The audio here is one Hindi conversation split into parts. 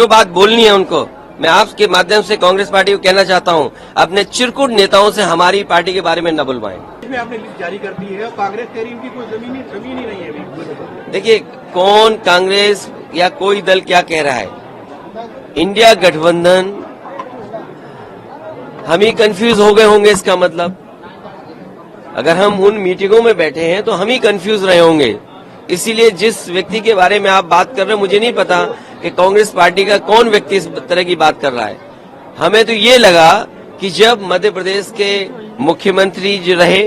जो बात बोलनी है उनको मैं आपके माध्यम से कांग्रेस पार्टी को कहना चाहता हूं, अपने चिरकुट नेताओं से हमारी पार्टी के बारे में न बुलवाएं। इसमें आपने लिस्ट जारी कर दी है और कांग्रेस कह रही है उनकी कोई जमीन ही नहीं है अभी। देखिए, कौन कांग्रेस या कोई दल क्या कह रहा है, इंडिया गठबंधन, हम ही कंफ्यूज हो गए होंगे। इसका मतलब अगर हम उन मीटिंगों में बैठे हैं तो हम ही कंफ्यूज रहे होंगे। इसीलिए जिस व्यक्ति के बारे में आप बात कर रहे हैं, मुझे नहीं पता कि कांग्रेस पार्टी का कौन व्यक्ति इस तरह की बात कर रहा है। हमें तो ये लगा कि जब मध्य प्रदेश के मुख्यमंत्री जो रहे,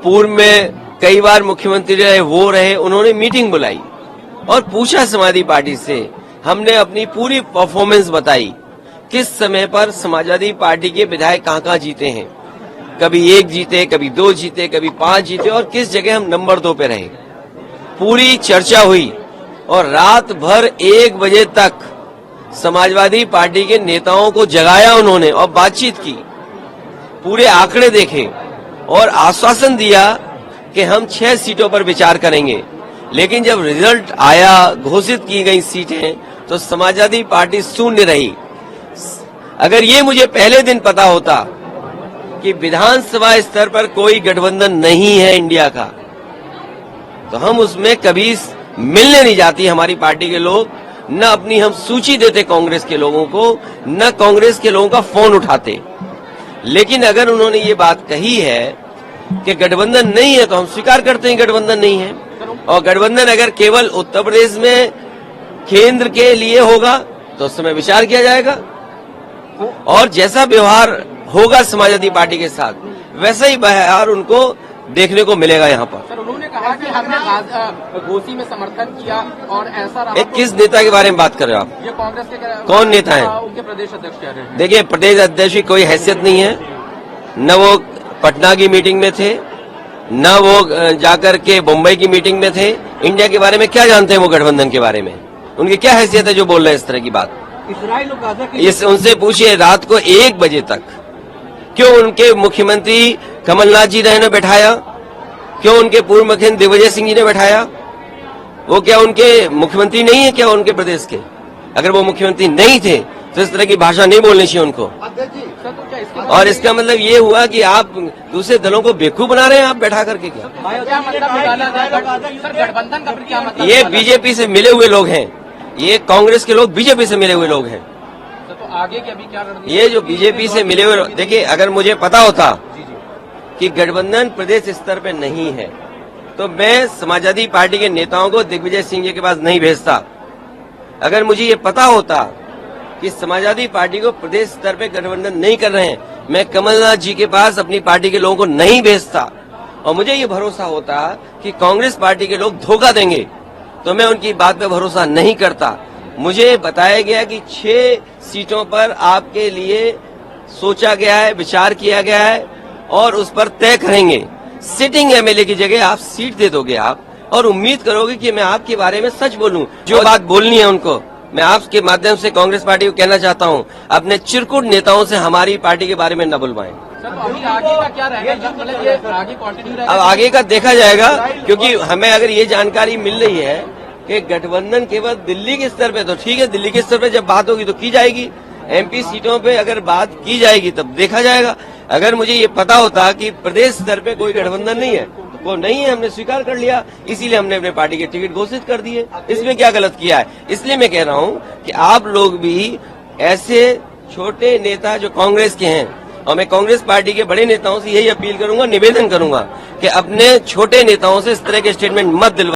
पूर्व में कई बार मुख्यमंत्री रहे, वो रहे, उन्होंने मीटिंग बुलाई और पूछा समाजवादी पार्टी से, हमने अपनी पूरी परफॉर्मेंस बताई, किस समय पर समाजवादी पार्टी के विधायक कहां जीते हैं, कभी 1 जीते, कभी 2 जीते, कभी 5 जीते और किस जगह हम नंबर 2 पे रहे। पूरी चर्चा हुई और रात भर 1 बजे तक समाजवादी पार्टी के नेताओं को जगाया उन्होंने और बातचीत की, पूरे आंकड़े देखे और आश्वासन दिया कि हम 6 सीटों पर विचार करेंगे। लेकिन जब रिजल्ट आया, घोषित की गई सीटें, तो समाजवादी पार्टी शून्य रही। अगर ये मुझे पहले दिन पता होता कि विधानसभा स्तर पर कोई गठबंधन नहीं है इंडिया का, तो हम उसमें कभी मिलने नहीं जाती हमारी पार्टी के लोग, न अपनी हम सूची देते कांग्रेस के लोगों को, न कांग्रेस के लोगों का फोन उठाते। लेकिन अगर उन्होंने ये बात कही है कि गठबंधन नहीं है, तो हम स्वीकार करते हैं गठबंधन नहीं है। और गठबंधन अगर केवल उत्तर प्रदेश में केंद्र के लिए होगा तो उस समय विचार किया जाएगा और जैसा व्यवहार होगा समाजवादी पार्टी के साथ, वैसा ही व्यवहार उनको देखने को मिलेगा यहाँ पर। सर, उन्होंने कहा कि हमने घोसी में समर्थन किया और ऐसा रहा। किस नेता के बारे में बात कर रहे हो आप? ये कांग्रेस के कौन नेता है? उनके प्रदेश अध्यक्ष कह रहे हैं। देखिए, प्रदेश अध्यक्ष की कोई हैसियत नहीं है, न वो पटना की मीटिंग में थे, न वो जाकर के मुंबई की मीटिंग में थे। इंडिया के बारे में क्या जानते हैं वो, गठबंधन के बारे में उनकी क्या हैसियत है जो बोल रहे हैं इस तरह की बात? इजराइल और गाजा की उनसे पूछिए, रात को 1 बजे तक क्यों उनके मुख्यमंत्री कमलनाथ जी ने बैठाया, क्यों उनके पूर्व मुख्यमंत्री दिग्विजय सिंह जी ने बैठाया? वो क्या उनके मुख्यमंत्री नहीं है क्या उनके प्रदेश के? अगर वो मुख्यमंत्री नहीं थे तो इस तरह की भाषा नहीं बोलनी चाहिए उनको। और इसका मतलब ये हुआ कि आप दूसरे दलों को बेवकूफ बना रहे हैं आप बैठा करके। क्या गठबंधन का क्या मतलब? ये बीजेपी से मिले हुए लोग हैं, ये कांग्रेस के लोग बीजेपी से मिले हुए लोग हैं। तो आगे की अभी क्या रणनीति? ये जो बीजेपी से मिले हुए, देखिए, अगर मुझे पता होता कि गठबंधन प्रदेश स्तर पे नहीं है तो मैं समाजवादी पार्टी के नेताओं को दिग्विजय सिंह जी के पास नहीं भेजता। अगर मुझे ये पता होता कि समाजवादी पार्टी को प्रदेश स्तर पे गठबंधन नहीं कर रहे हैं, मैं कमलनाथ जी के पास अपनी पार्टी के लोगों को नहीं भेजता। और मुझे ये भरोसा होता कि कांग्रेस पार्टी के लोग धोखा देंगे तो मैं उनकी बात पे भरोसा नहीं करता। मुझे बताया गया कि 6 सीटों पर आपके लिए सोचा गया है, विचार किया गया है और उस पर तय करेंगे। सिटिंग एमएलए की जगह आप सीट दे दोगे आप और उम्मीद करोगे कि मैं आपके बारे में सच बोलूं। जो बात बोलनी है उनको मैं आपके माध्यम से कांग्रेस पार्टी को कहना चाहता हूं, अपने चिरकुट नेताओं से हमारी पार्टी के बारे में न बुलवाएं। सर, तो अभी आगे का क्या रहेगा? मतलब ये आगे कंटिन्यू रहेगा? अब आगे का देखा जाएगा, क्योंकि हमें अगर ये जानकारी मिल रही है कि गठबंधन केवल दिल्ली के स्तर पे, तो ठीक है, दिल्ली के स्तर पे जब बात होगी तो की जाएगी। एमपी सीटों पे अगर बात की जाएगी तब देखा जाएगा। अगर मुझे ये पता होता कि प्रदेश स्तर पे कोई गठबंधन नहीं है, वो नहीं है, हमने स्वीकार कर लिया, इसीलिए हमने अपने पार्टी के टिकट घोषित कर दिए। इसमें क्या गलत किया है? इसलिए मैं कह रहा हूं कि आप लोग भी ऐसे छोटे नेता जो कांग्रेस के हैं, और मैं कांग्रेस पार्टी के बड़े नेताओं से यही अपील करूंगा, निवेदन करूंगा कि अपने छोटे नेताओं से इस तरह के स्टेटमेंट मत दिलवाएं।